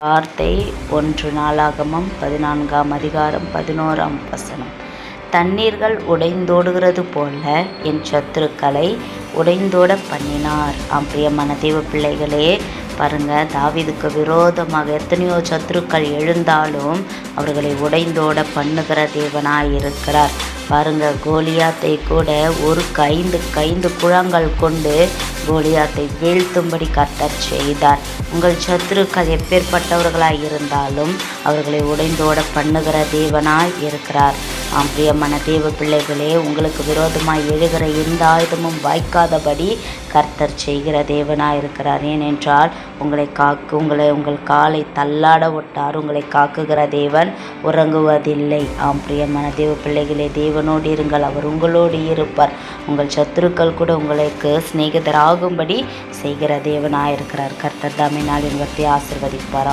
வார்த்தை 1 நாளாகமம் 14ஆம் அதிகாரம் 11ஆம் வசனம். தண்ணீர்கள் உடைந்தோடுகிறது போல என் சத்துருக்களை உடைந்தோட பண்ணினார். பிரியமான தேவ பிள்ளைகளே, பாருங்க, தாவீதுக்கு விரோதமாக எத்தனையோ சத்துருக்கள் எழுந்தாலும் அவர்களை உடைந்தோட பண்ணுகிற தேவனாய் இருக்கிறார். பாருங்க, கோலியாத்தை கூட ஒரு 5 குழாங்கள் கொண்டு கோலியாத்தை வீழ்த்தும்படி கர்த்தர் செய்தார். உங்கள் சத்துருக்கள் எப்பேற்பட்டவர்களாய் இருந்தாலும் அவர்களை உடைந்தோட பண்ணுகிற தேவனாய் இருக்கிறார். பிரியமான தேவ பிள்ளைகளே, உங்களுக்கு விரோதமாய் எழுகிற எந்த ஆயுதமும் வாய்க்காதபடி கர்த்தர் செய்கிற தேவனாய் இருக்கிறார். ஏனென்றால் உங்கள் காலை தள்ளாட ஒட்டார். உங்களை காக்குகிற தேவன் உறங்குவதில்லை. பிரியமான தேவ பிள்ளைகளே, தேவனோடு இருங்கள், அவர் உங்களோடு இருப்பார். உங்கள் சத்துருக்கள் கூட உங்களுக்கு சிநேகிதராகும்படி செய்கிற தேவனாய் இருக்கிறார். கர்த்தர் தாமே நாளின் வார்த்தையை ஆசீர்வதிப்பார்.